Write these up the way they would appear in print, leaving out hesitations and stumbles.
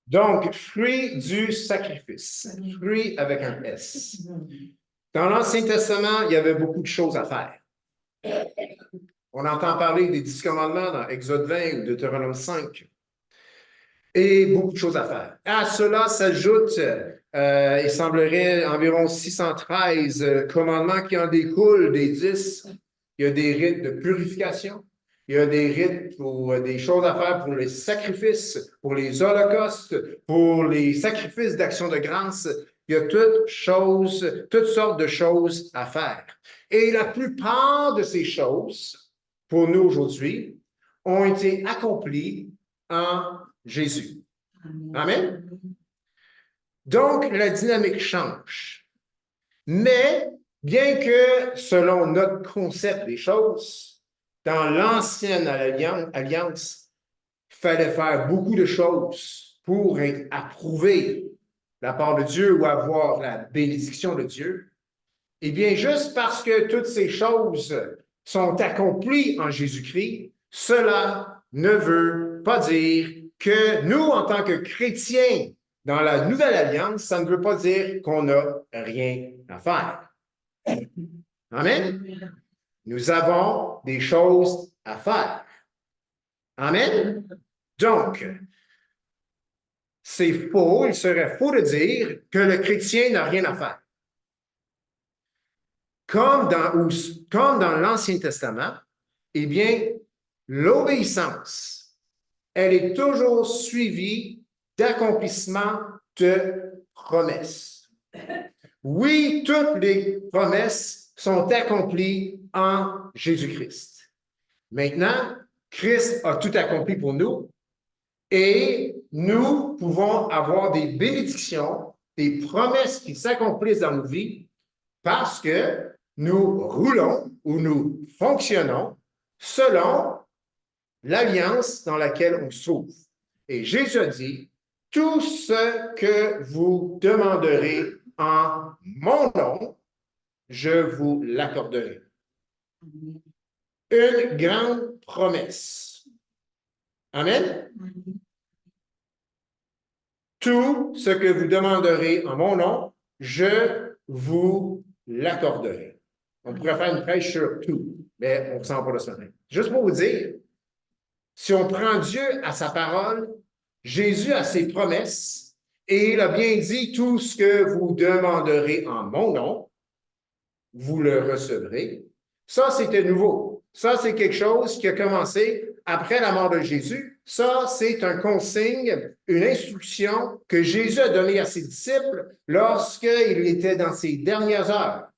Donc, fruit du sacrifice. Fruit avec un S. Dans l'Ancien Testament, il y avait beaucoup de choses à faire. On entend parler des 10 commandements dans Exode 20 ou Deutéronome 5. Et beaucoup de choses à faire. À cela s'ajoute, il semblerait, environ 613 commandements qui en découlent des 10. Il y a des rites de purification. Il y a des rites pour des choses à faire pour les sacrifices, pour les holocaustes, pour les sacrifices d'action de grâce. Il y a toutes sortes de choses à faire. Et la plupart de ces choses, pour nous aujourd'hui, ont été accomplies en Jésus. Amen. Donc, la dynamique change. Mais, bien que, selon notre concept des choses, dans l'ancienne alliance, il fallait faire beaucoup de choses pour être approuvé de la part de Dieu ou avoir la bénédiction de Dieu. Eh bien, juste parce que toutes ces choses sont accomplies en Jésus-Christ, cela ne veut pas dire que nous, en tant que chrétiens, dans la Nouvelle Alliance, ça ne veut pas dire qu'on n'a rien à faire. Amen? Nous avons des choses à faire. Amen? Donc, c'est faux, il serait faux de dire que le chrétien n'a rien à faire. Comme dans l'Ancien Testament, eh bien, l'obéissance, elle est toujours suivie d'accomplissement de promesses. Oui, toutes les promesses sont accomplies en Jésus-Christ. Maintenant, Christ a tout accompli pour nous et nous pouvons avoir des bénédictions, des promesses qui s'accomplissent dans nos vies parce que nous roulons ou nous fonctionnons selon l'alliance dans laquelle on se trouve. Et Jésus a dit, tout ce que vous demanderez en mon nom, je vous l'accorderai. Une grande promesse. Amen. Tout ce que vous demanderez en mon nom, je vous l'accorderai. On pourrait faire une prêche sur tout, mais on ne ressent pas le sommet. Juste pour vous dire, si on prend Dieu à sa parole, Jésus a ses promesses, et il a bien dit, tout ce que vous demanderez en mon nom, vous le recevrez. Ça, c'était nouveau. Ça, c'est quelque chose qui a commencé après la mort de Jésus. Ça, c'est un consigne, une instruction que Jésus a donnée à ses disciples lorsqu'il était dans ses dernières heures.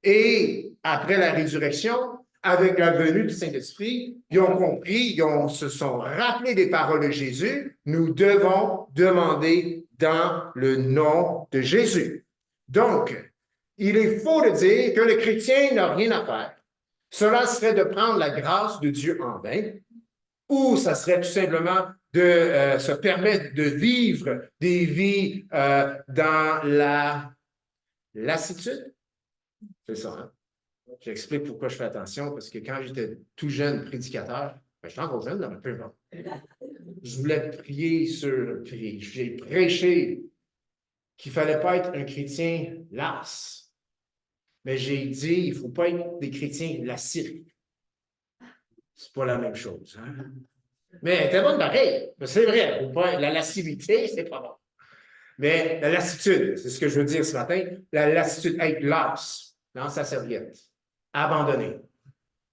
Et après la résurrection, avec la venue du Saint-Esprit, ils ont compris, se sont rappelés des paroles de Jésus. Nous devons demander dans le nom de Jésus. Donc, il est faux de dire que le chrétien n'a rien à faire. Cela serait de prendre la grâce de Dieu en vain, ou ça serait tout simplement de se permettre de vivre des vies dans la lassitude. C'est ça, hein? J'explique pourquoi je fais attention, parce que quand j'étais tout jeune prédicateur, j'étais encore jeune, un peu, je voulais prier j'ai prêché qu'il ne fallait pas être un chrétien las. Mais j'ai dit, il ne faut pas être des chrétiens lassifs. C'est pas la même chose. Hein? Mais elle était bonne pareil. C'est vrai, la lascivité, c'est pas bon. Mais la lassitude, c'est ce que je veux dire ce matin, la lassitude, être las dans sa serviette, abandonné.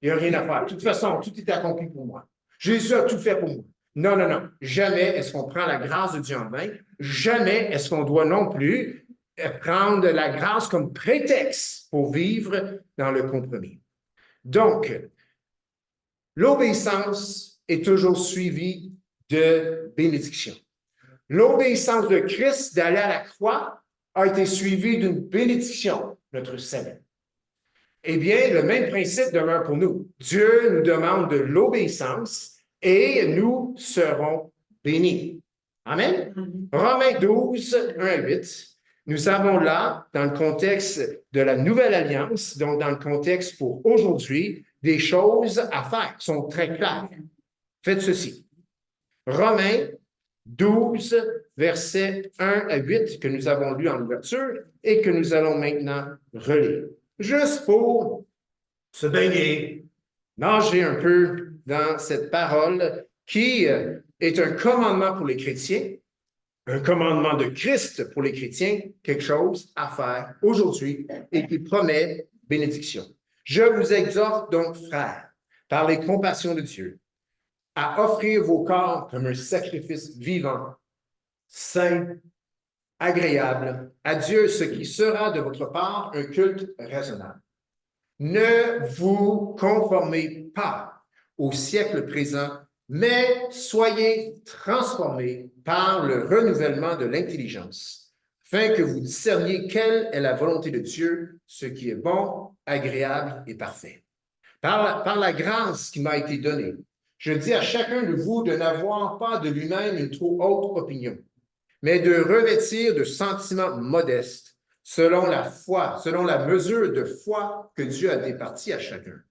Il n'y a rien à faire. De toute façon, tout est accompli pour moi. Jésus a tout fait pour moi. Non, non, non. Jamais est-ce qu'on prend la grâce de Dieu en vain. Jamais est-ce qu'on doit non plus prendre la grâce comme prétexte pour vivre dans le compromis. Donc, l'obéissance est toujours suivie de bénédiction. L'obéissance de Christ d'aller à la croix a été suivie d'une bénédiction, notre salut. Eh bien, le même principe demeure pour nous. Dieu nous demande de l'obéissance et nous serons bénis. Amen. Romains 12, 1 à 8. Nous avons là, dans le contexte de la Nouvelle Alliance, donc dans le contexte pour aujourd'hui, des choses à faire qui sont très claires. Faites ceci. Romains 12, versets 1 à 8, que nous avons lu en ouverture et que nous allons maintenant relire. Juste pour se baigner, nager un peu dans cette parole qui est un commandement pour les chrétiens, un commandement de Christ pour les chrétiens, quelque chose à faire aujourd'hui et qui promet bénédiction. Je vous exhorte donc, frères, par les compassions de Dieu, à offrir vos corps comme un sacrifice vivant, saint, agréable à Dieu, ce qui sera de votre part un culte raisonnable. Ne vous conformez pas au siècle présent, mais soyez transformés par le renouvellement de l'intelligence, afin que vous discerniez quelle est la volonté de Dieu, ce qui est bon, agréable et parfait. Par la grâce qui m'a été donnée, je dis à chacun de vous de n'avoir pas de lui-même une trop haute opinion, mais de revêtir de sentiments modestes, selon la foi, selon la mesure de foi que Dieu a départie à chacun.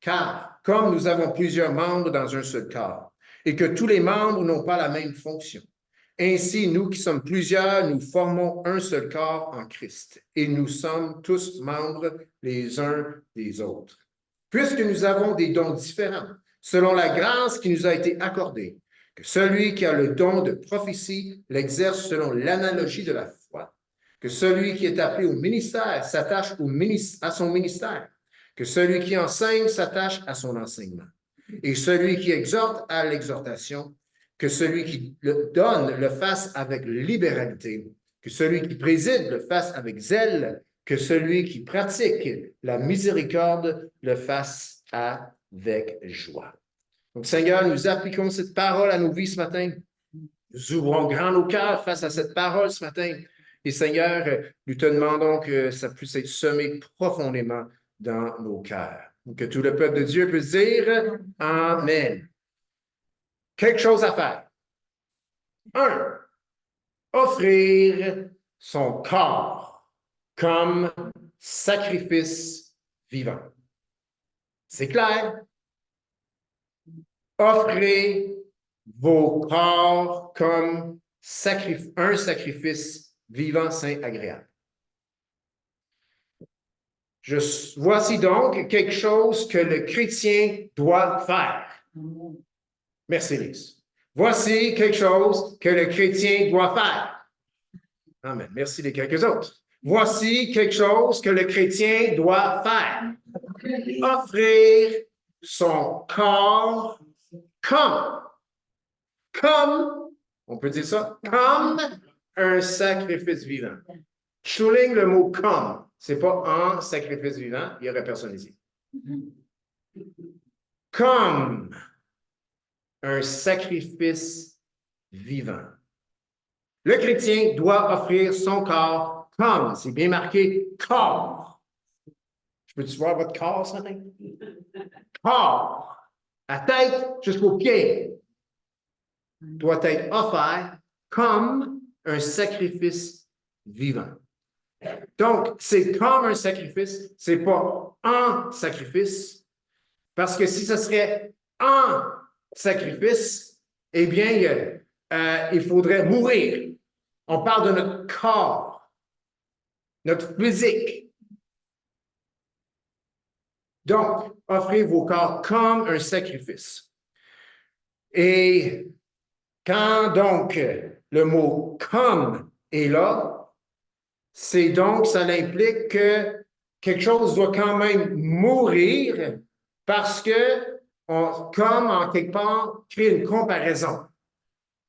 Car, comme nous avons plusieurs membres dans un seul corps, et que tous les membres n'ont pas la même fonction, ainsi, nous qui sommes plusieurs, nous formons un seul corps en Christ, et nous sommes tous membres les uns des autres. Puisque nous avons des dons différents, selon la grâce qui nous a été accordée, que celui qui a le don de prophétie l'exerce selon l'analogie de la foi, que celui qui est appelé au ministère s'attache à son ministère, que celui qui enseigne s'attache à son enseignement, et celui qui exhorte à l'exhortation, que celui qui le donne le fasse avec libéralité, que celui qui préside le fasse avec zèle, que celui qui pratique la miséricorde le fasse avec joie. Donc, Seigneur, nous appliquons cette parole à nos vies ce matin. Nous ouvrons grand nos cœurs face à cette parole ce matin. Et Seigneur, nous te demandons que ça puisse être semé profondément dans nos cœurs. Que tout le peuple de Dieu puisse dire Amen. Quelque chose à faire. 1. Offrir son corps comme sacrifice vivant. C'est clair? Offrez vos corps comme un sacrifice vivant, saint, agréable. Voici donc quelque chose que le chrétien doit faire. Merci, Lise. Voici quelque chose que le chrétien doit faire. Amen. Merci les quelques autres. Voici quelque chose que le chrétien doit faire. Offrir son corps comme, on peut dire ça, comme un sacrifice vivant. Je souligne le mot comme. Ce n'est pas un sacrifice vivant, il n'y aurait personne ici. Comme un sacrifice vivant. Le chrétien doit offrir son corps comme, c'est bien marqué, corps. Je peux-tu voir votre corps ce matin? Corps. La tête jusqu'aux pieds doit être offert comme un sacrifice vivant. Donc, c'est comme un sacrifice, c'est pas un sacrifice, parce que si ce serait un sacrifice, eh bien, il faudrait mourir. On parle de notre corps, notre physique. Donc, offrez vos corps comme un sacrifice. Et quand donc le mot « comme » est là, c'est donc, ça implique que quelque chose doit quand même mourir parce que, comme en quelque part, crée une comparaison.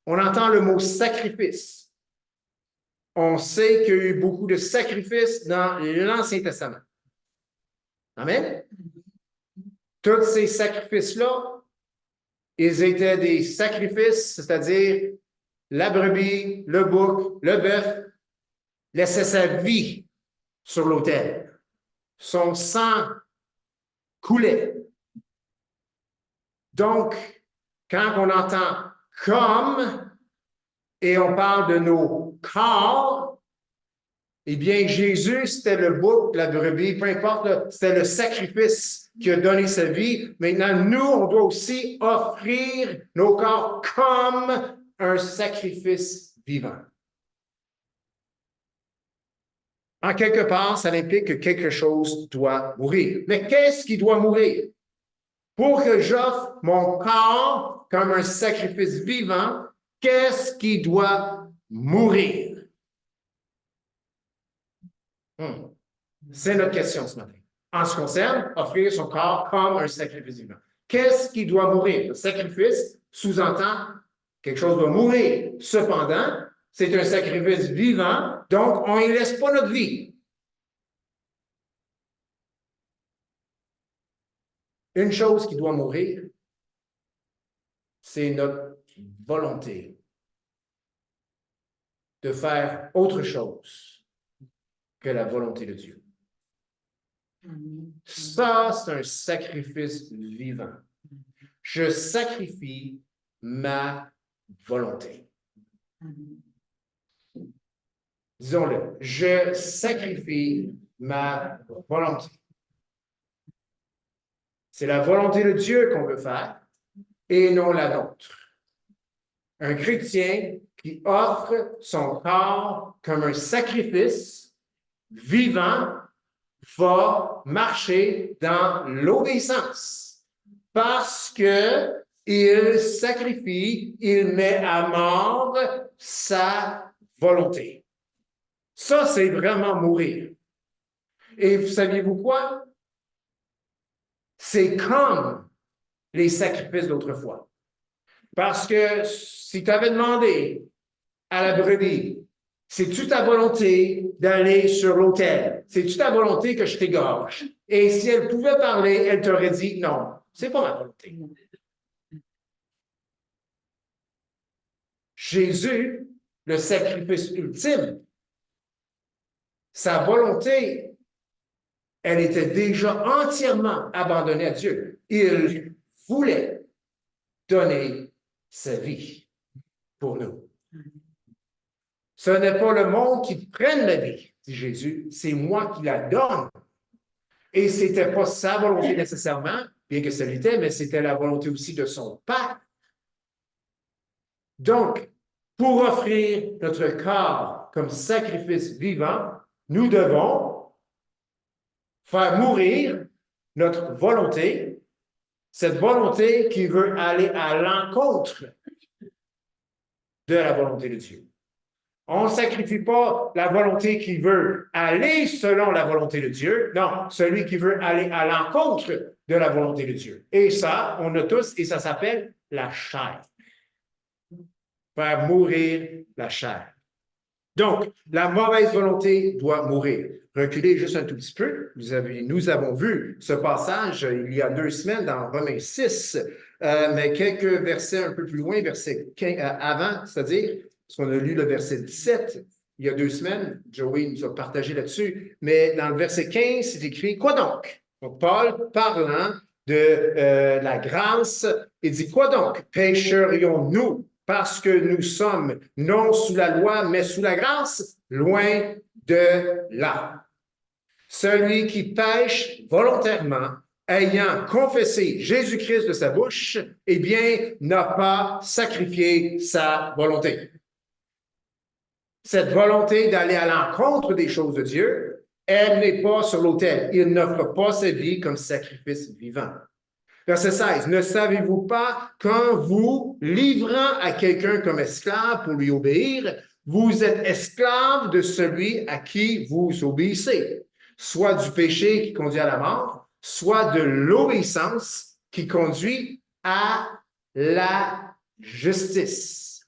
On entend le mot « sacrifice ». On sait qu'il y a eu beaucoup de sacrifices dans l'Ancien Testament. Amen? Tous ces sacrifices-là, ils étaient des sacrifices, c'est-à-dire la brebis, le bouc, le bœuf, laissait sa vie sur l'autel. Son sang coulait. Donc, quand on entend « comme » et on parle de nos corps, eh bien, Jésus, c'était le bouc, la brebis, peu importe, c'était le sacrifice qui a donné sa vie. Maintenant, nous, on doit aussi offrir nos corps comme un sacrifice vivant. En quelque part, ça implique que quelque chose doit mourir. Mais qu'est-ce qui doit mourir? Pour que j'offre mon corps comme un sacrifice vivant, qu'est-ce qui doit mourir? C'est notre question ce matin. En ce qui concerne, offrir son corps comme un sacrifice vivant. Qu'est-ce qui doit mourir? Le sacrifice sous-entend quelque chose doit mourir. Cependant, c'est un sacrifice vivant, donc on n'y laisse pas notre vie. Une chose qui doit mourir, c'est notre volonté de faire autre chose que la volonté de Dieu. Ça, c'est un sacrifice vivant. Je sacrifie ma volonté. Disons-le, je sacrifie ma volonté. C'est la volonté de Dieu qu'on veut faire et non la nôtre. Un chrétien qui offre son corps comme un sacrifice vivant va marcher dans l'obéissance parce que il sacrifie, il met à mort sa volonté. Ça, c'est vraiment mourir. Et saviez-vous quoi? C'est comme les sacrifices d'autrefois. Parce que si tu avais demandé à la brebis, c'est-tu ta volonté d'aller sur l'autel? C'est-tu ta volonté que je t'égorge? Et si elle pouvait parler, elle t'aurait dit non, c'est pas ma volonté. Jésus, le sacrifice ultime, sa volonté, elle était déjà entièrement abandonnée à Dieu. Il voulait donner sa vie pour nous. Ce n'est pas le monde qui prenne la vie, dit Jésus, c'est moi qui la donne. Et ce n'était pas sa volonté nécessairement, bien que ça l'était, mais c'était la volonté aussi de son Père. Donc, pour offrir notre corps comme sacrifice vivant, nous devons faire mourir notre volonté, cette volonté qui veut aller à l'encontre de la volonté de Dieu. On ne sacrifie pas la volonté qui veut aller selon la volonté de Dieu. Non, celui qui veut aller à l'encontre de la volonté de Dieu. Et ça, on a tous, et ça s'appelle la chair. Faire mourir la chair. Donc, la mauvaise volonté doit mourir. Reculez juste un tout petit peu. Nous avons vu ce passage il y a 2 semaines dans Romains 6, mais quelques versets un peu plus loin, verset 15, avant, c'est-à-dire, parce qu'on a lu le verset 17 il y a 2 semaines, Joey nous a partagé là-dessus, mais dans le verset 15, c'est écrit « Quoi donc? » Donc, Paul, parlant de la grâce, il dit « Quoi donc? Pécherions-nous parce que nous sommes non sous la loi, mais sous la grâce? Loin de là. Celui qui pêche volontairement, ayant confessé Jésus-Christ de sa bouche, eh bien, n'a pas sacrifié sa volonté. Cette volonté d'aller à l'encontre des choses de Dieu, elle n'est pas sur l'autel. Il n'offre pas sa vie comme sacrifice vivant. Verset 16. Ne savez-vous pas qu'en vous livrant à quelqu'un comme esclave pour lui obéir, vous êtes esclave de celui à qui vous obéissez, soit du péché qui conduit à la mort, soit de l'obéissance qui conduit à la justice.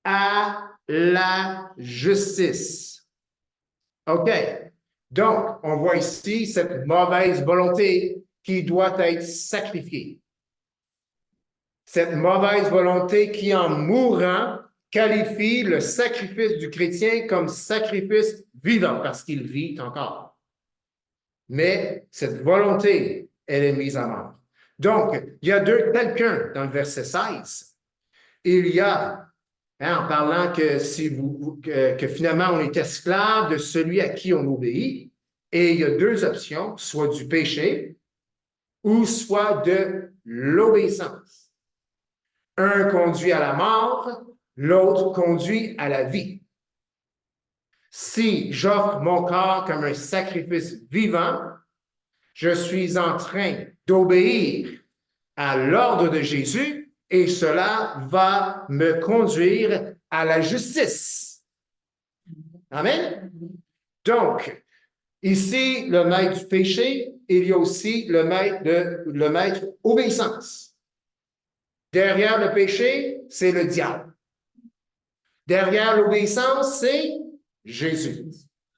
À la justice. OK. Donc, on voit ici cette mauvaise volonté qui doit être sacrifiée. Cette mauvaise volonté qui, en mourant, qualifie le sacrifice du chrétien comme sacrifice vivant parce qu'il vit encore. Mais cette volonté, elle est mise à mort. Donc, il y a quelqu'un dans le verset 16. Il y a en parlant que finalement on est esclave de celui à qui on obéit. Et il y a 2 options, soit du péché ou soit de l'obéissance. Un conduit à la mort, l'autre conduit à la vie. Si j'offre mon corps comme un sacrifice vivant, je suis en train d'obéir à l'ordre de Jésus et cela va me conduire à la justice. Amen? Donc, ici, le maître du péché, il y a aussi le maître obéissance. Derrière le péché, c'est le diable. Derrière l'obéissance, c'est Jésus.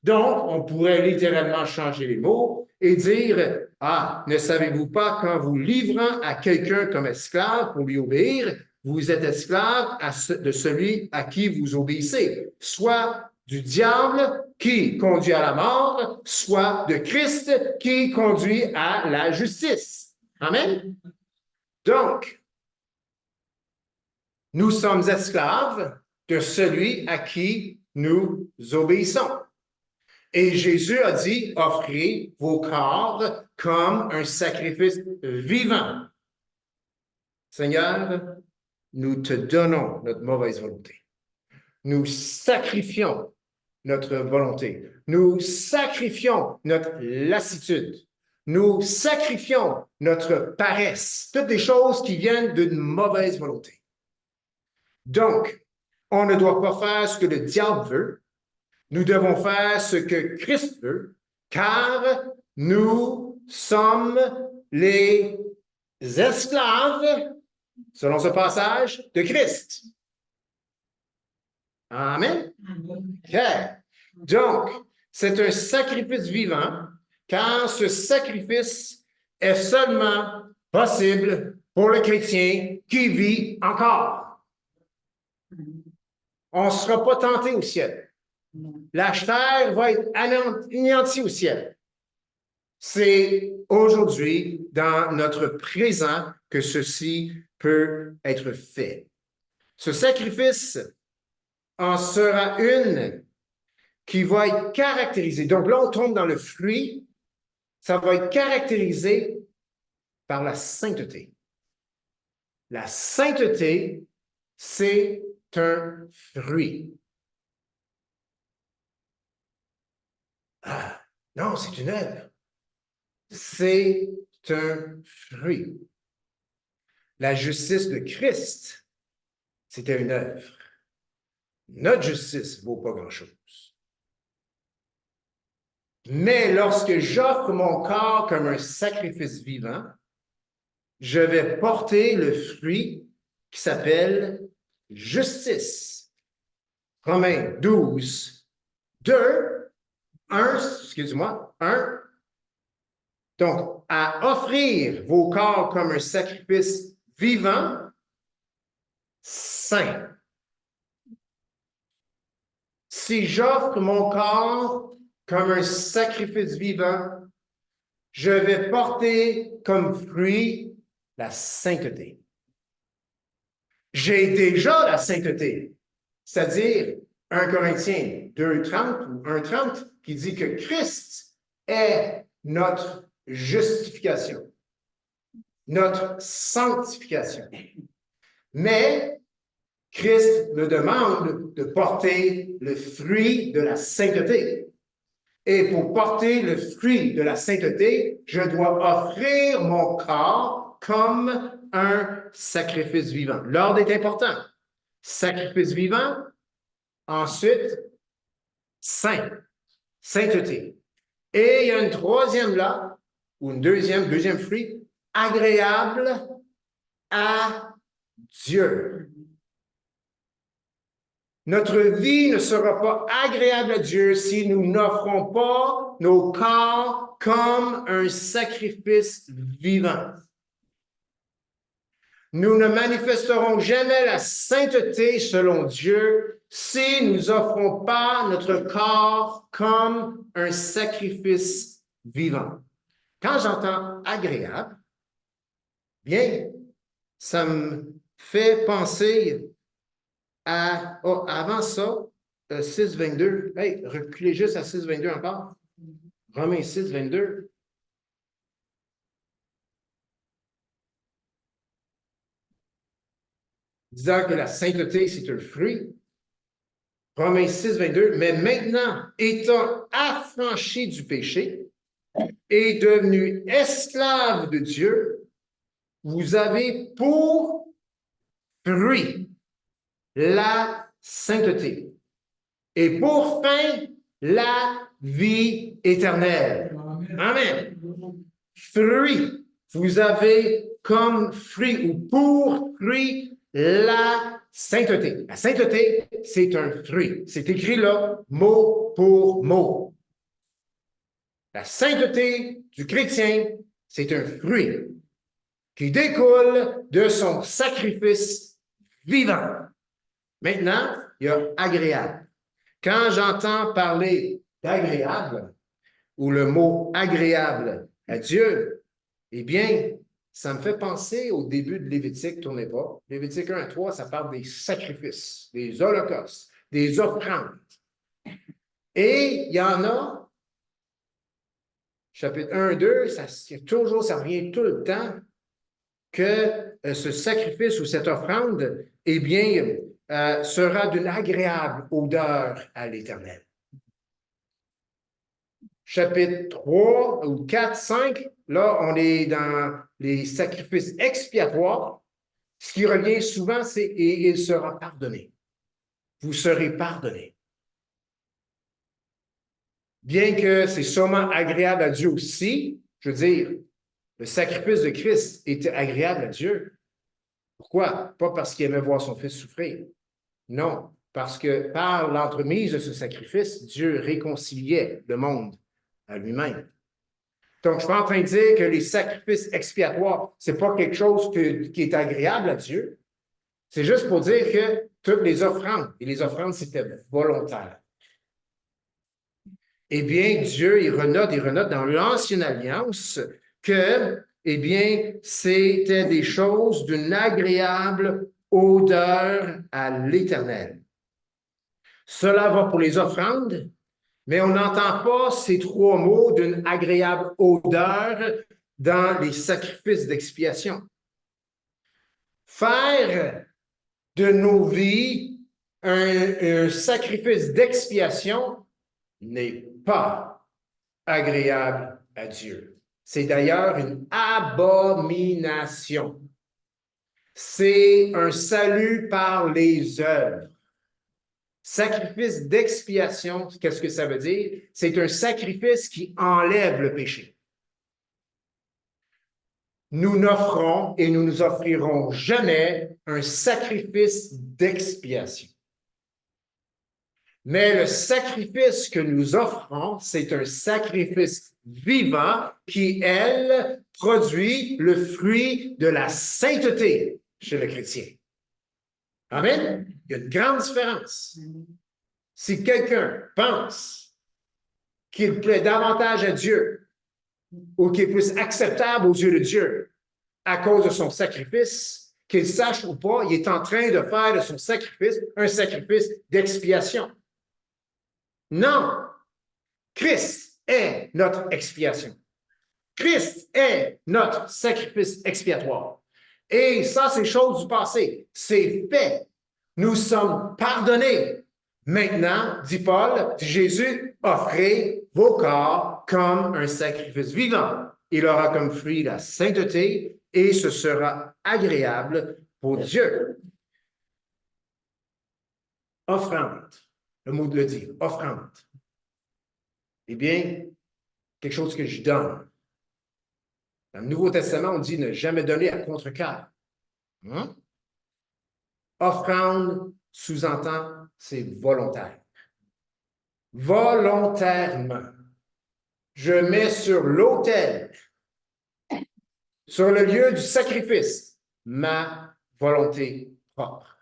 Donc, on pourrait littéralement changer les mots et dire, ah, ne savez-vous pas qu'en vous livrant à quelqu'un comme esclave pour lui obéir, vous êtes esclave de celui à qui vous obéissez, soit du diable qui conduit à la mort, soit de Christ qui conduit à la justice. Amen? Donc, nous sommes esclaves de celui à qui nous obéissons. Et Jésus a dit, offrez vos corps comme un sacrifice vivant. Seigneur, nous te donnons notre mauvaise volonté. Nous sacrifions notre volonté. Nous sacrifions notre lassitude. Nous sacrifions notre paresse. Toutes des choses qui viennent d'une mauvaise volonté. Donc, on ne doit pas faire ce que le diable veut. Nous devons faire ce que Christ veut, car nous sommes les esclaves, selon ce passage, de Christ. Amen? OK. Donc, c'est un sacrifice vivant, car ce sacrifice est seulement possible pour le chrétien qui vit encore. On ne sera pas tenté au ciel. La chair va être anéantie au ciel. C'est aujourd'hui, dans notre présent, que ceci peut être fait. Ce sacrifice en sera une qui va être caractérisée. Donc là, on tombe dans le fruit. Ça va être caractérisé par la sainteté. La sainteté, c'est un fruit. Ah, non, c'est une œuvre. C'est un fruit. La justice de Christ, c'était une œuvre. Notre justice ne vaut pas grand-chose. Mais lorsque j'offre mon corps comme un sacrifice vivant, je vais porter le fruit qui s'appelle justice. Romains 12, 2, 1, excusez-moi, 1. Donc, à offrir vos corps comme un sacrifice vivant, saint. Si j'offre mon corps comme un sacrifice vivant, je vais porter comme fruit la sainteté. J'ai déjà la sainteté, c'est-à-dire 1 Corinthiens 2:30 ou 1:30 qui dit que Christ est notre justification, notre sanctification. Mais Christ me demande de porter le fruit de la sainteté. Et pour porter le fruit de la sainteté, je dois offrir mon corps comme un sacrifice vivant. L'ordre est important. Sacrifice vivant, ensuite, saint, sainteté. Et il y a une troisième là, ou une deuxième fruit, agréable à Dieu. Notre vie ne sera pas agréable à Dieu si nous n'offrons pas nos corps comme un sacrifice vivant. Nous ne manifesterons jamais la sainteté selon Dieu si nous n'offrons pas notre corps comme un sacrifice vivant. Quand j'entends agréable, bien, ça me fait penser à, avant ça, 6,22. Hey, reculez juste à 6,22 encore. Romains 6,22. disant que la sainteté, c'est un fruit. Romains 6, 22, mais maintenant, étant affranchis du péché et devenus esclaves de Dieu, vous avez pour fruit la sainteté et pour fin la vie éternelle. Amen. Fruit, vous avez comme fruit ou pour fruit la sainteté. La sainteté, c'est un fruit. C'est écrit là, mot pour mot. La sainteté du chrétien, c'est un fruit qui découle de son sacrifice vivant. Maintenant, il y a agréable. Quand j'entends parler d'agréable ou le mot agréable à Dieu, eh bien, ça me fait penser au début de Lévitique, tournez pas. Lévitique 1 à 3, ça parle des sacrifices, des holocaustes, des offrandes. Et il y en a, chapitre 1, 2, ça revient tout le temps que ce sacrifice ou cette offrande, eh bien, sera d'une agréable odeur à l'Éternel. Chapitre 3 ou 4, 5, là, on est dans les sacrifices expiatoires. Ce qui revient souvent, c'est « et il sera pardonné ». Vous serez pardonné. Bien que c'est sûrement agréable à Dieu aussi, je veux dire, le sacrifice de Christ était agréable à Dieu. Pourquoi? Pas parce qu'il aimait voir son fils souffrir. Non, parce que par l'entremise de ce sacrifice, Dieu réconciliait le monde à lui-même. Donc, je ne suis pas en train de dire que les sacrifices expiatoires, ce n'est pas quelque chose qui est agréable à Dieu. C'est juste pour dire que toutes les offrandes, et les offrandes, c'était volontaire. Eh bien, Dieu, il renote dans l'Ancienne Alliance que, eh bien, c'était des choses d'une agréable odeur à l'Éternel. Cela va pour les offrandes, mais on n'entend pas ces trois mots d'une agréable odeur dans les sacrifices d'expiation. Faire de nos vies un sacrifice d'expiation n'est pas agréable à Dieu. C'est d'ailleurs une abomination. C'est un salut par les œuvres. Sacrifice d'expiation, qu'est-ce que ça veut dire? C'est un sacrifice qui enlève le péché. Nous n'offrons et nous nous offrirons jamais un sacrifice d'expiation. Mais le sacrifice que nous offrons, c'est un sacrifice vivant qui, elle, produit le fruit de la sainteté chez le chrétien. Amen? Il y a une grande différence. Si quelqu'un pense qu'il plaît davantage à Dieu ou qu'il est plus acceptable aux yeux de Dieu à cause de son sacrifice, qu'il sache ou pas, il est en train de faire de son sacrifice un sacrifice d'expiation. Non, Christ est notre expiation. Christ est notre sacrifice expiatoire. Et ça, c'est chose du passé. C'est fait. Nous sommes pardonnés. Maintenant, dit Paul, dit Jésus, offrez vos corps comme un sacrifice vivant. Il aura comme fruit la sainteté et ce sera agréable pour Dieu. Offrande. Le mot le dit, offrande. Eh bien, quelque chose que je donne. Dans le Nouveau Testament, on dit ne jamais donner à contre-cœur. Hein? Offrande sous-entend, c'est volontaire. Volontairement. Je mets sur l'autel, sur le lieu du sacrifice, ma volonté propre,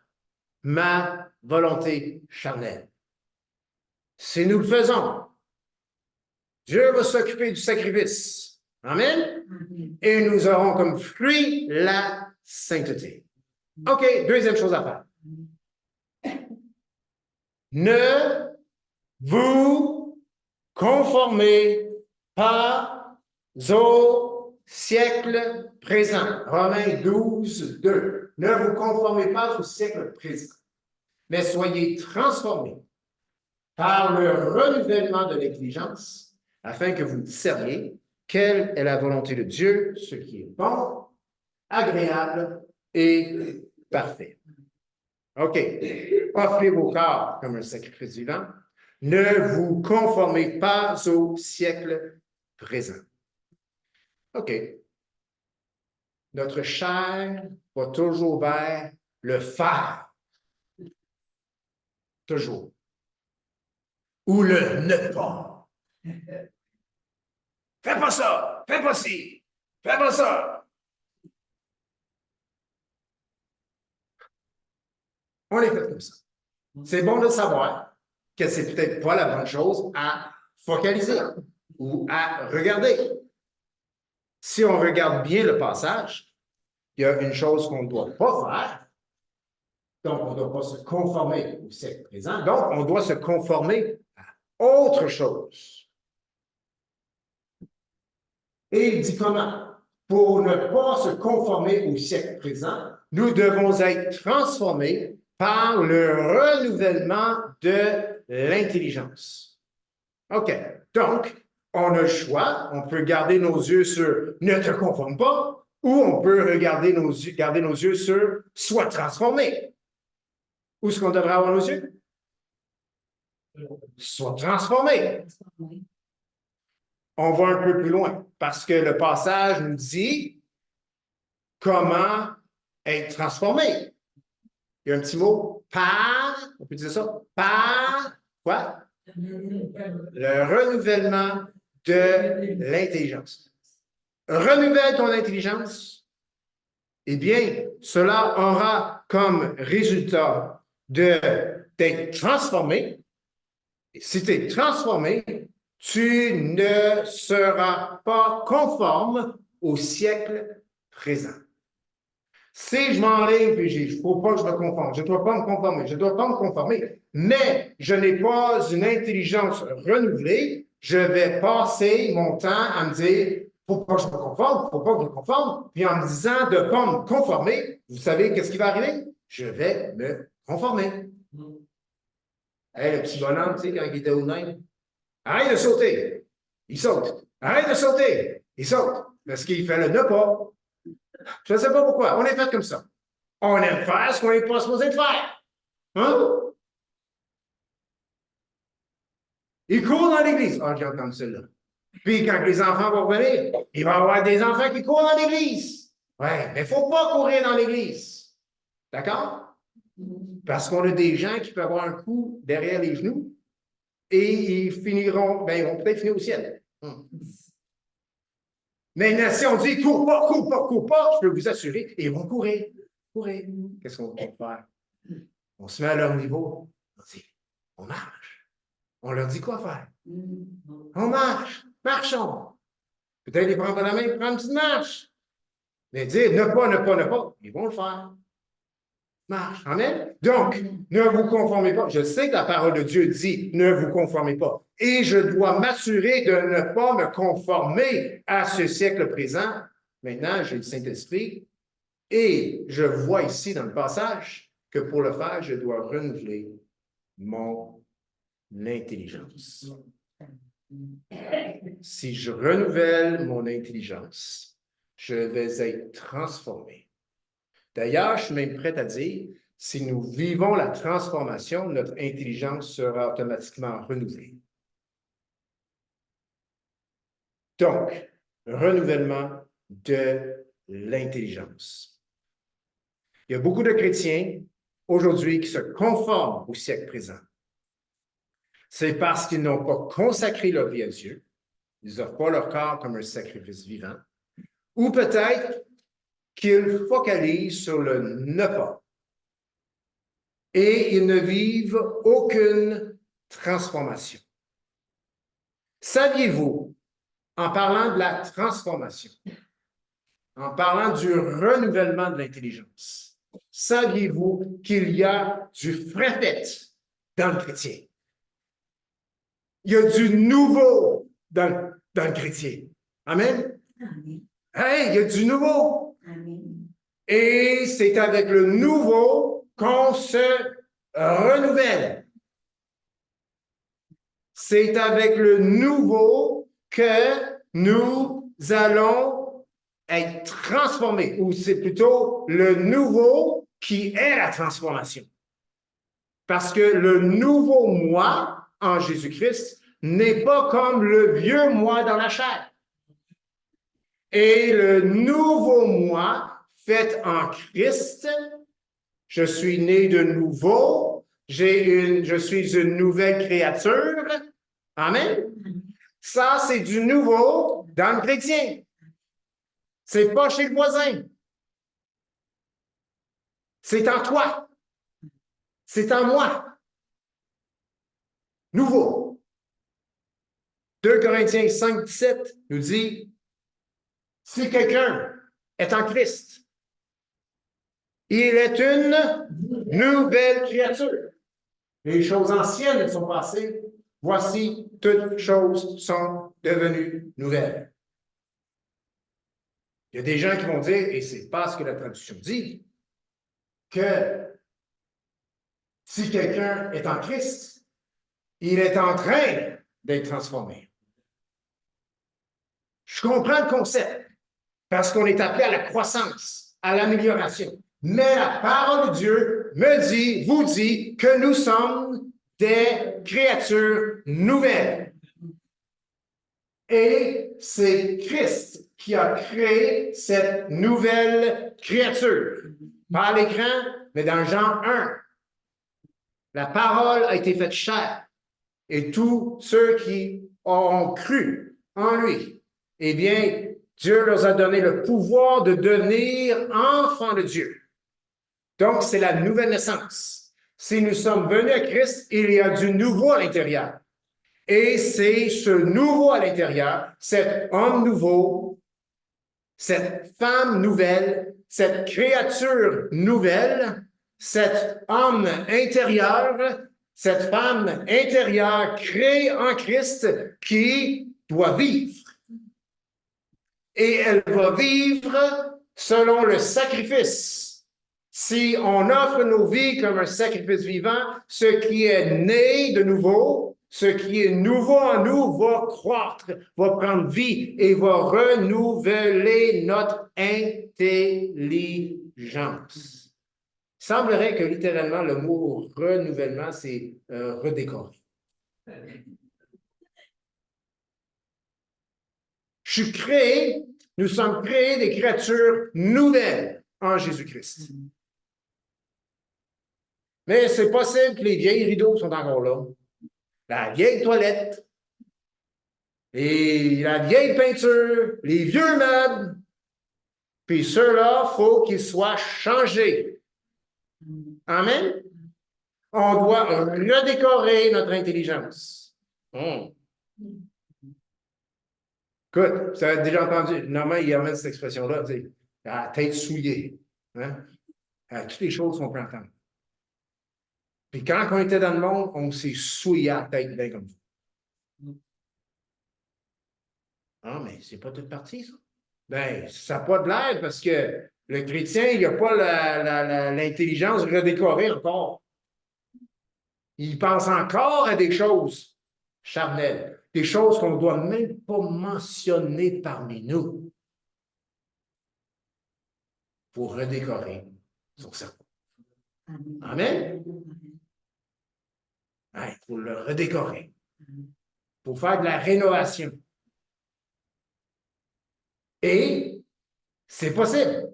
ma volonté charnelle. Si nous le faisons, Dieu va s'occuper du sacrifice. Amen? Et nous aurons comme fruit la sainteté. OK, deuxième chose à faire. Ne vous conformez pas aux siècle présent. Romains 12, 2. Ne vous conformez pas au siècle présent, mais soyez transformés par le renouvellement de l'intelligence, afin que vous discerniez quelle est la volonté de Dieu, ce qui est bon, agréable et parfait. OK. Offrez vos corps comme un sacrifice vivant. Ne vous conformez pas au siècle présent. OK. Notre chair va toujours vers le faire. Toujours. Ou le ne pas. Fais pas ça, fais pas ci, fais pas ça. On est fait comme ça. C'est bon de savoir que c'est peut-être pas la bonne chose à focaliser ou à regarder. Si on regarde bien le passage, il y a une chose qu'on ne doit pas faire. Donc, on ne doit pas se conformer au siècle présent. Donc, on doit se conformer à autre chose. Et il dit comment? Pour ne pas se conformer au siècle présent, nous devons être transformés par le renouvellement de l'intelligence. OK. Donc, on a le choix. On peut garder nos yeux sur « ne te conforme pas » ou on peut garder nos yeux sur « sois transformé ». Où est-ce qu'on devrait avoir nos yeux? Sois transformé. On va un peu plus loin parce que le passage nous dit comment être transformé. Il y a un petit mot par, on peut dire ça, par quoi? Le renouvellement de l'intelligence. Renouvelle ton intelligence. Eh bien, cela aura comme résultat d'être transformé. Et si tu es transformé, tu ne seras pas conforme au siècle présent. Si je m'enlève et il ne faut pas que je me conforme, je ne dois pas me conformer, je ne dois pas me conformer, mais je n'ai pas une intelligence renouvelée, je vais passer mon temps à me dire « faut pas que je me conforme, faut pas que je me conforme », puis en me disant de ne pas me conformer, vous savez qu'est-ce qui va arriver? Je vais me conformer. Hey, le petit bonhomme, tu sais, quand il était au nain, arrête de sauter. Il saute. Arrête de sauter. Il saute. Parce qu'il fait le ne pas. Je ne sais pas pourquoi. On est fait comme ça. On aime faire ce qu'on n'est pas supposé de faire. Hein? Il court dans l'église. Ah, j'ai entendu celle-là. Puis quand les enfants vont revenir, il va y avoir des enfants qui courent dans l'église. Ouais, mais il ne faut pas courir dans l'église. D'accord? Parce qu'on a des gens qui peuvent avoir un coup derrière les genoux et ils finiront, ben, ils vont peut-être finir au ciel. Maintenant, si on dit cours pas, cours pas, cours pas, je peux vous assurer, ils vont courir. Courir. Qu'est-ce qu'on va faire? On se met à leur niveau. On dit, on marche. On leur dit quoi faire? On marche. Marchons. Peut-être les prendre par la main et prendre une petite marche. Mais dire ne pas, ne pas, ne pas, ils vont le faire. Marche. Amen? Donc, ne vous conformez pas. Je sais que la parole de Dieu dit ne vous conformez pas. Et je dois m'assurer de ne pas me conformer à ce siècle présent. Maintenant, j'ai le Saint-Esprit et je vois ici dans le passage que pour le faire, je dois renouveler mon intelligence. Si je renouvelle mon intelligence, je vais être transformé. D'ailleurs, je suis même prêt à dire, si nous vivons la transformation, notre intelligence sera automatiquement renouvelée. Donc, renouvellement de l'intelligence. Il y a beaucoup de chrétiens aujourd'hui qui se conforment au siècle présent. C'est parce qu'ils n'ont pas consacré leur vie à Dieu, ils n'offrent pas leur corps comme un sacrifice vivant, ou peut-être qu'ils focalisent sur le ne pas. Et ils ne vivent aucune transformation. Saviez-vous, en parlant de la transformation, en parlant du renouvellement de l'intelligence, saviez-vous qu'il y a du frais fait dans le chrétien? Il y a du nouveau dans le chrétien. Amen? Hey, il y a du nouveau. Amen. Et c'est avec le nouveau qu'on se renouvelle. C'est avec le nouveau que nous allons être transformés, ou c'est plutôt le nouveau qui est la transformation. Parce que le nouveau moi en Jésus-Christ n'est pas comme le vieux moi dans la chair. Et le nouveau moi fait en Christ, je suis né de nouveau, je suis une nouvelle créature. Amen. Ça, c'est du nouveau dans le chrétien. C'est pas chez le voisin. C'est en toi. C'est en moi. Nouveau. 2 Corinthiens 5, 17 nous dit, si quelqu'un est en Christ, il est une nouvelle créature. Les choses anciennes sont passées. Voici, toutes choses sont devenues nouvelles. Il y a des gens qui vont dire, et c'est pas ce que la traduction dit, que si quelqu'un est en Christ, il est en train d'être transformé. Je comprends le concept, parce qu'on est appelé à la croissance, à l'amélioration. Mais la parole de Dieu me dit, vous dit que nous sommes des créatures nouvelles. Et c'est Christ qui a créé cette nouvelle créature. Pas à l'écran, mais dans Jean 1. La parole a été faite chair. Et tous ceux qui ont cru en lui, eh bien, Dieu leur a donné le pouvoir de devenir enfants de Dieu. Donc, c'est la nouvelle naissance. Si nous sommes venus à Christ, il y a du nouveau à l'intérieur. Et c'est ce nouveau à l'intérieur, cet homme nouveau, cette femme nouvelle, cette créature nouvelle, cet homme intérieur, cette femme intérieure créée en Christ qui doit vivre. Et elle va vivre selon le sacrifice. Si on offre nos vies comme un sacrifice vivant, ce qui est né de nouveau, ce qui est nouveau en nous va croître, va prendre vie et va renouveler notre intelligence. Il semblerait que littéralement le mot renouvellement, c'est redécorer. Je suis créé, nous sommes créés des créatures nouvelles en Jésus-Christ. Mais c'est possible que les vieilles rideaux sont encore là. La vieille toilette, et la vieille peinture, les vieux meubles, puis ceux-là, il faut qu'ils soient changés. Amen? On doit redécorer notre intelligence. Écoute, vous avez déjà entendu, normalement, il amène cette expression-là, la tête souillée. Hein? Toutes les choses qu'on peut entendre. Puis quand on était dans le monde, on s'est souillé à la tête bien comme ça. Ah, mais c'est pas toute partie, ça. Ben, ça n'a pas de l'air parce que le chrétien, il n'a pas l'intelligence redécorée encore. Il pense encore à des choses charnelles, des choses qu'on ne doit même pas mentionner parmi nous. Il faut redécorer son cerveau. Amen? Il faut le redécorer. Il faut faire de la rénovation. Et c'est possible.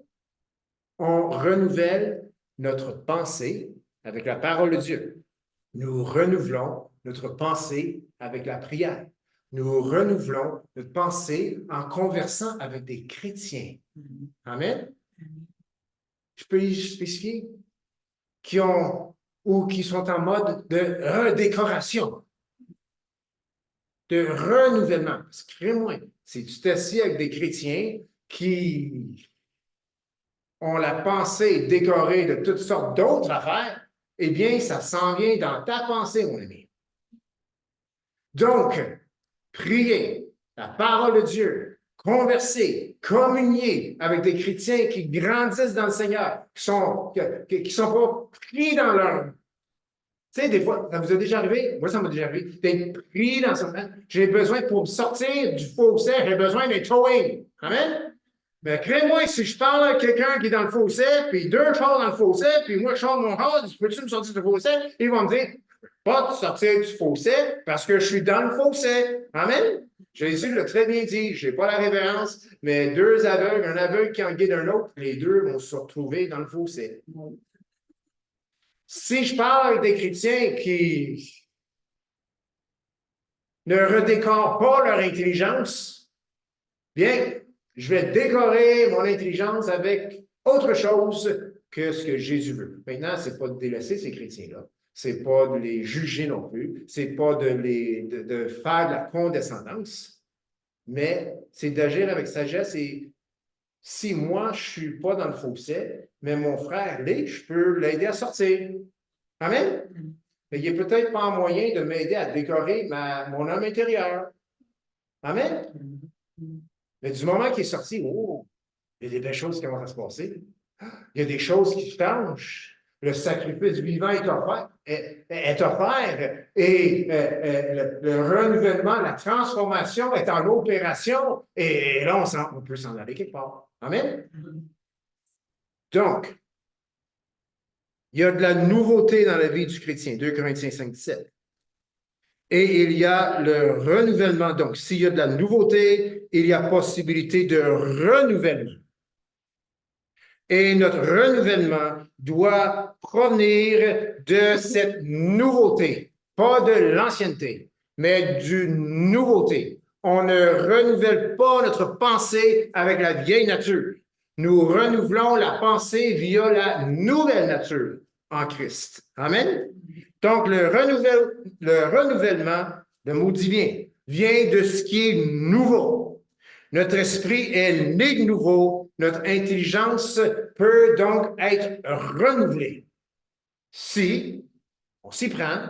On renouvelle notre pensée avec la parole de Dieu. Nous renouvelons notre pensée avec la prière. Nous renouvelons notre pensée en conversant avec des chrétiens. Amen. Je peux y spécifier qui ont ou qui sont en mode de redécoration, de renouvellement. Parce que, crée-moi, si tu t'assieds avec des chrétiens qui ont la pensée décorée de toutes sortes d'autres affaires, eh bien, ça s'en vient dans ta pensée, mon ami. Donc, priez la parole de Dieu, converser, communier avec des chrétiens qui grandissent dans le Seigneur, qui sont pas pris dans leur... Tu sais, des fois, ça vous a déjà arrivé? Moi, ça m'a déjà arrivé d'être pris dans ce moment. J'ai besoin, pour me sortir du fossé, j'ai besoin d'être towing. Amen? Mais crée-moi, si je parle à quelqu'un qui est dans le fossé, puis deux chars dans le fossé, puis moi, je sors de mon char, peux-tu me sortir du fossé? Ils vont me dire, pas de sortir du fossé parce que je suis dans le fossé. Amen? Jésus l'a très bien dit, je n'ai pas la révérence, mais deux aveugles, un aveugle qui en guide un autre, les deux vont se retrouver dans le fossé. Si je parle avec des chrétiens qui ne redécorent pas leur intelligence, bien, je vais décorer mon intelligence avec autre chose que ce que Jésus veut. Maintenant, ce n'est pas de délaisser ces chrétiens-là. Ce n'est pas de les juger non plus. Ce n'est pas de faire de la condescendance, mais c'est d'agir avec sagesse. Et si moi, je ne suis pas dans le fossé, mais mon frère l'est, je peux l'aider à sortir. Amen? Mais il n'y a peut-être pas un moyen de m'aider à décorer mon homme intérieur. Amen? Mais du moment qu'il est sorti, oh, il y a des belles choses qui commencent à se passer. Il y a des choses qui changent. Le sacrifice vivant est offert et le renouvellement, la transformation est en opération. Et là, on peut s'en aller quelque part. Amen? Donc, il y a de la nouveauté dans la vie du chrétien, 2 Corinthiens 5, 17. Et il y a le renouvellement. Donc, s'il y a de la nouveauté, il y a possibilité de renouvellement. Et notre renouvellement doit provenir de cette nouveauté, pas de l'ancienneté, mais d'une nouveauté. On ne renouvelle pas notre pensée avec la vieille nature. Nous renouvelons la pensée via la nouvelle nature en Christ. Amen? Donc, le renouvellement, le mot divin, vient de ce qui est nouveau. Notre esprit est né de nouveau. Notre intelligence peut donc être renouvelée si on s'y prend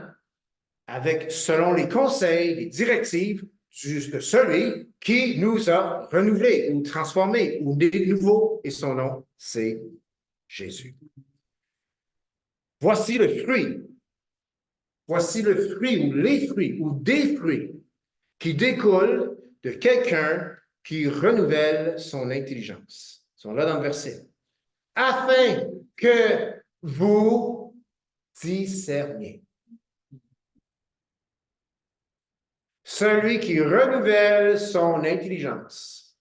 avec, selon les conseils, les directives de celui qui nous a renouvelés ou transformés ou nés de nouveau. Et son nom, c'est Jésus. Voici le fruit. Voici le fruit ou les fruits ou des fruits qui découlent de quelqu'un qui renouvelle son intelligence. Ils sont là dans le verset. Afin que vous discerniez. Celui qui renouvelle son intelligence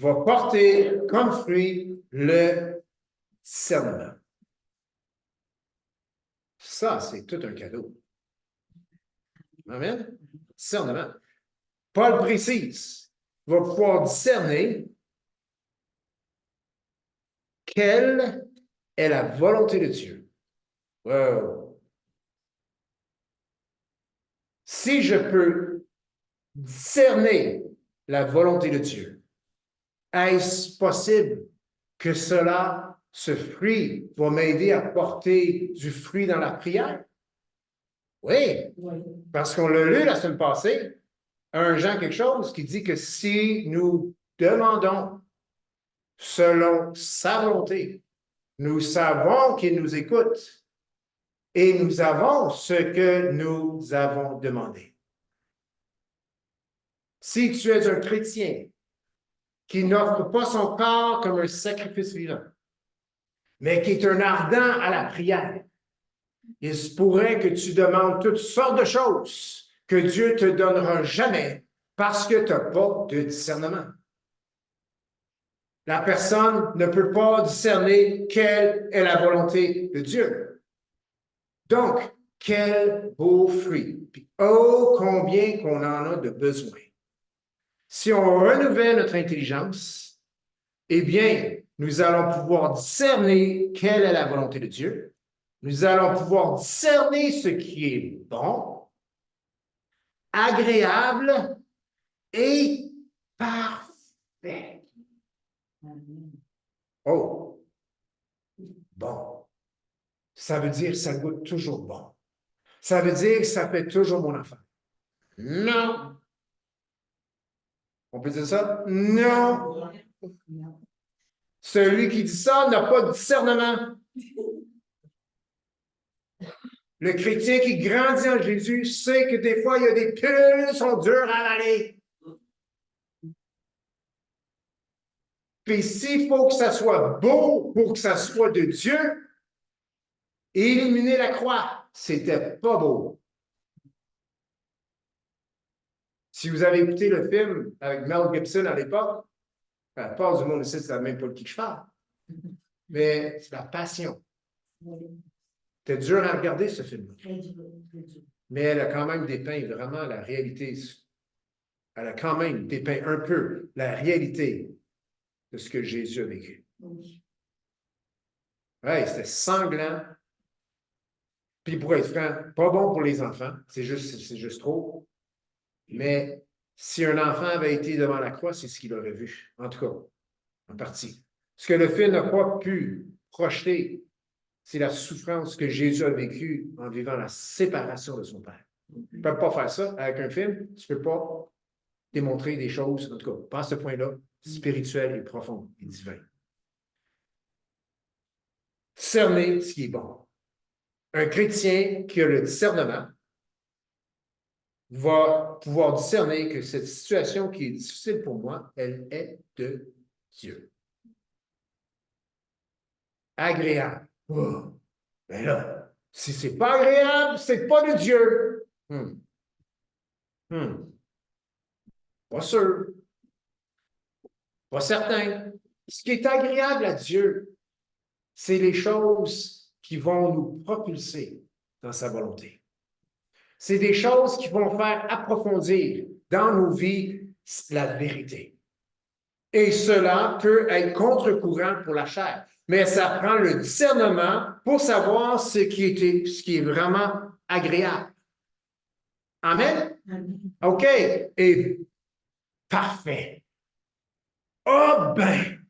va porter comme fruit le discernement. Ça, c'est tout un cadeau. Amen? Discernement. Paul précise, va pouvoir discerner quelle est la volonté de Dieu. Wow. Si je peux discerner la volonté de Dieu, est-ce possible que ce fruit, va m'aider à porter du fruit dans la prière? Oui, parce qu'on l'a lu la semaine passée, 1 Jean quelque chose qui dit que si nous demandons selon sa volonté, nous savons qu'il nous écoute et nous avons ce que nous avons demandé. Si tu es un chrétien qui n'offre pas son corps comme un sacrifice vivant, mais qui est un ardent à la prière, il se pourrait que tu demandes toutes sortes de choses que Dieu ne te donnera jamais parce que tu n'as pas de discernement. La personne ne peut pas discerner quelle est la volonté de Dieu. Donc, quel beau fruit. Puis, oh, combien qu'on en a de besoin. Si on renouvelle notre intelligence, eh bien, nous allons pouvoir discerner quelle est la volonté de Dieu. Nous allons pouvoir discerner ce qui est bon, agréable et parfait. Oh, bon. Ça veut dire que ça goûte toujours bon. Ça veut dire que ça fait toujours mon affaire. Non. On peut dire ça? Non. Celui qui dit ça n'a pas de discernement. Le chrétien qui grandit en Jésus sait que des fois, il y a des pilules qui sont dures à avaler. Puis s'il faut que ça soit beau pour que ça soit de Dieu, éliminer la croix, c'était pas beau. Si vous avez écouté le film avec Mel Gibson à l'époque, la part du monde ici, ne savait même pas de qui je parle. Mais c'est la passion. C'était dur à regarder, ce film. Mais elle a quand même dépeint vraiment la réalité. Elle a quand même dépeint un peu la réalité de ce que Jésus a vécu. Ouais, c'était sanglant. Puis pour être franc, pas bon pour les enfants. C'est juste trop. Mais si un enfant avait été devant la croix, c'est ce qu'il aurait vu. En tout cas, en partie. Ce que le film n'a pas pu projeter, c'est la souffrance que Jésus a vécue en vivant la séparation de son Père. Tu ne peux pas faire ça avec un film. Tu ne peux pas démontrer des choses, en tout cas, pas à ce point-là, spirituel et profond et divin. Discerner ce qui est bon. Un chrétien qui a le discernement va pouvoir discerner que cette situation qui est difficile pour moi, elle est de Dieu. Agréable. Oh, ben là, si c'est pas agréable, c'est pas de Dieu. Pas sûr. Pas certain. Ce qui est agréable à Dieu, c'est les choses qui vont nous propulser dans sa volonté. C'est des choses qui vont faire approfondir dans nos vies la vérité. Et cela peut être contre-courant pour la chair. Mais ça prend le discernement pour savoir ce qui est vraiment agréable. Amen? OK. Et parfait. Oh ben,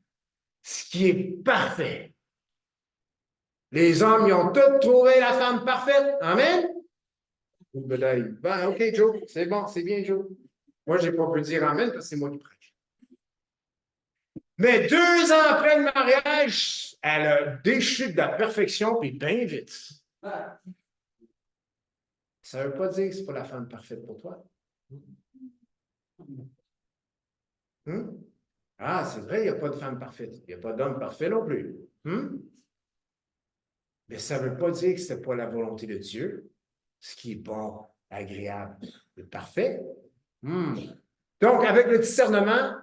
ce qui est parfait. Les hommes, ils ont tous trouvé la femme parfaite. Amen? Ben, OK, Joe, c'est bon, c'est bien, Joe. Moi, je n'ai pas pu dire Amen parce que c'est moi qui prêche. Mais 2 ans après le mariage, elle a déchu de la perfection, puis bien vite. Ça ne veut pas dire que ce n'est pas la femme parfaite pour toi. Ah, c'est vrai, il n'y a pas de femme parfaite. Il n'y a pas d'homme parfait non plus. Mais ça ne veut pas dire que ce n'est pas la volonté de Dieu, ce qui est bon, agréable et parfait. Donc, avec le discernement,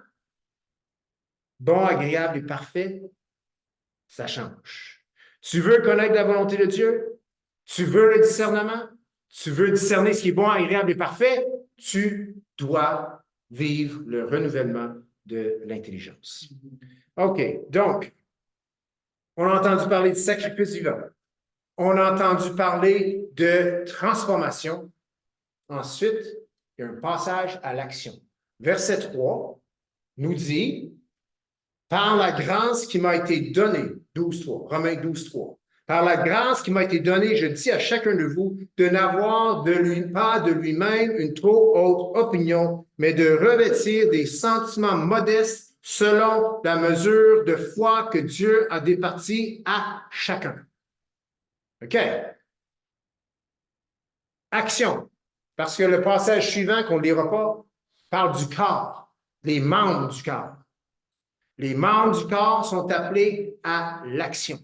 bon, agréable et parfait, ça change. Tu veux connaître la volonté de Dieu? Tu veux le discernement? Tu veux discerner ce qui est bon, agréable et parfait? Tu dois vivre le renouvellement de l'intelligence. OK, donc, on a entendu parler de sacrifice vivant. On a entendu parler de transformation. Ensuite, il y a un passage à l'action. Verset 3 nous dit, par la grâce qui m'a été donnée, 12.3, Romains 12.3, par la grâce qui m'a été donnée, je dis à chacun de vous de n'avoir pas de lui-même une trop haute opinion, mais de revêtir des sentiments modestes selon la mesure de foi que Dieu a départie à chacun. OK? Action. Parce que le passage suivant, qu'on ne lira pas, parle du corps, les membres du corps. Les membres du corps sont appelés à l'action.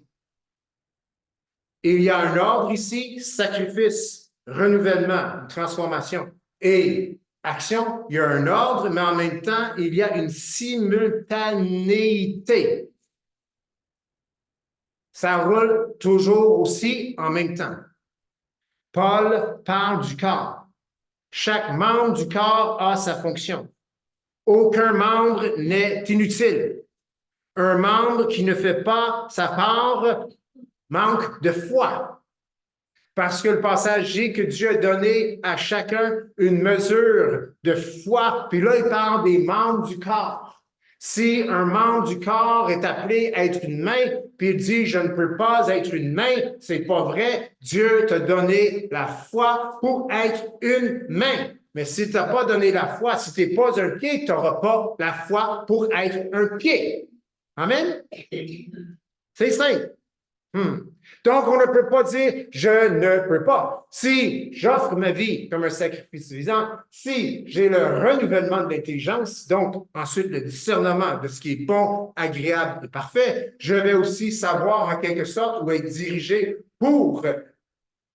Il y a un ordre ici, sacrifice, renouvellement, transformation. Et action, il y a un ordre, mais en même temps, il y a une simultanéité. Ça roule toujours aussi en même temps. Paul parle du corps. Chaque membre du corps a sa fonction. Aucun membre n'est inutile. Un membre qui ne fait pas sa part manque de foi. Parce que le passage dit que Dieu a donné à chacun une mesure de foi. Puis là, il parle des membres du corps. Si un membre du corps est appelé à être une main, puis il dit « je ne peux pas être une main », c'est pas vrai. Dieu t'a donné la foi pour être une main. Mais si tu n'as pas donné la foi, si tu n'es pas un pied, tu n'auras pas la foi pour être un pied. Amen? C'est simple. Donc, on ne peut pas dire « je ne peux pas ». Si j'offre ma vie comme un sacrifice vivant, si j'ai le renouvellement de l'intelligence, donc ensuite le discernement de ce qui est bon, agréable et parfait, je vais aussi savoir en quelque sorte où être dirigé pour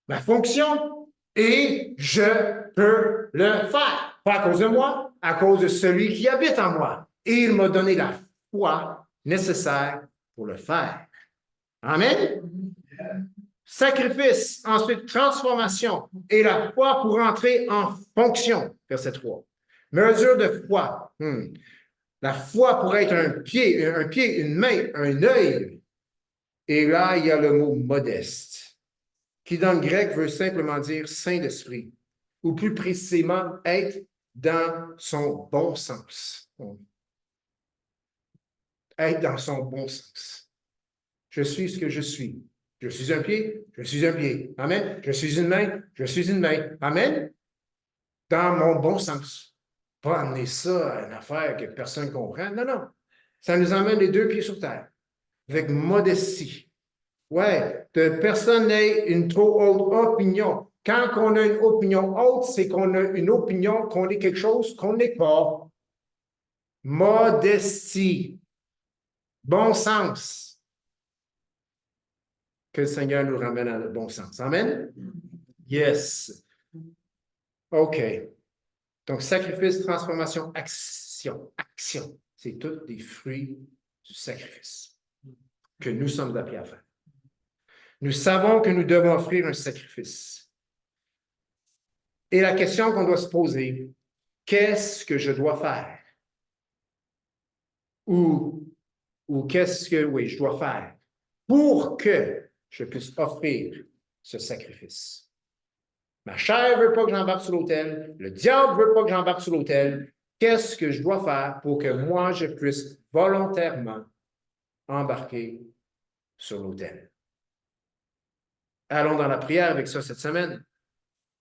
ma fonction et je peux le faire. Pas à cause de moi, à cause de celui qui habite en moi. Et il m'a donné la foi nécessaire pour le faire. Amen? Sacrifice, ensuite transformation et la foi pour entrer en fonction. Verset 3. Mesure de foi. La foi pour être un pied, une main, un œil. Et là, il y a le mot modeste, qui dans le grec veut simplement dire saint d'esprit, ou plus précisément être dans son bon sens. Être dans son bon sens. Je suis ce que je suis. Je suis un pied, je suis un pied. Amen. Je suis une main, je suis une main. Amen. Dans mon bon sens. Pas amener ça à une affaire que personne ne comprend. Non, non. Ça nous emmène les deux pieds sur terre. Avec modestie. Ouais, que personne n'ait une trop haute opinion. Quand on a une opinion haute, c'est qu'on a une opinion qu'on est quelque chose qu'on n'est pas. Modestie. Bon sens. Que le Seigneur nous ramène à le bon sens. Amen? Yes. OK. Donc, sacrifice, transformation, action. Action. C'est tous des fruits du sacrifice que nous sommes appelés à faire. Nous savons que nous devons offrir un sacrifice. Et la question qu'on doit se poser, qu'est-ce que je dois faire? Ou qu'est-ce que, oui, je dois faire pour que je puisse offrir ce sacrifice? Ma chair ne veut pas que j'embarque sur l'autel. Le diable ne veut pas que j'embarque sur l'autel. Qu'est-ce que je dois faire pour que moi, je puisse volontairement embarquer sur l'autel? Allons dans la prière avec ça cette semaine.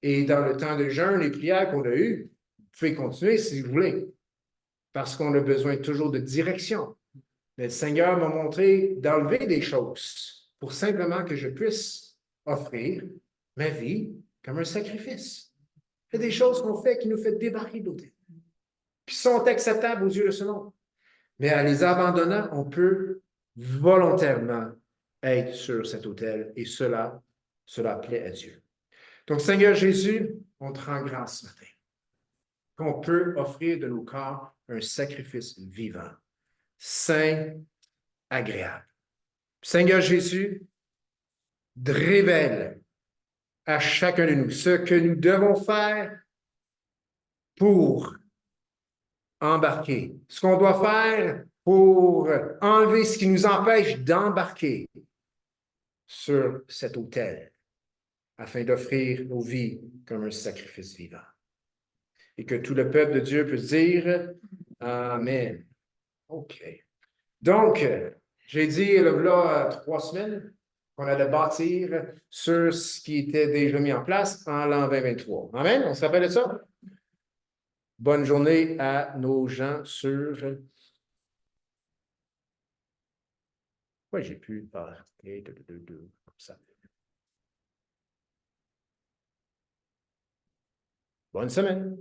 Et dans le temps de jeûne et prière qu'on a eu, vous pouvez continuer si vous voulez, parce qu'on a besoin toujours de direction. Mais le Seigneur m'a montré d'enlever des choses pour simplement que je puisse offrir ma vie comme un sacrifice. Il y a des choses qu'on fait qui nous fait débarquer de l'autel, qui sont acceptables aux yeux de ce monde. Mais en les abandonnant, on peut volontairement être sur cet autel et cela plaît à Dieu. Donc, Seigneur Jésus, on te rend grâce ce matin qu'on peut offrir de nos corps un sacrifice vivant, saint, agréable. Seigneur Jésus, révèle à chacun de nous ce que nous devons faire pour embarquer, ce qu'on doit faire pour enlever ce qui nous empêche d'embarquer sur cet autel afin d'offrir nos vies comme un sacrifice vivant. Et que tout le peuple de Dieu puisse dire Amen. OK. Donc, j'ai dit, là, 3 semaines, qu'on allait bâtir sur ce qui était déjà mis en place en l'an 2023. Amen? On se rappelle de ça? Bonne journée à nos gens sur... Oui, j'ai pu faire comme ça. Bonne semaine.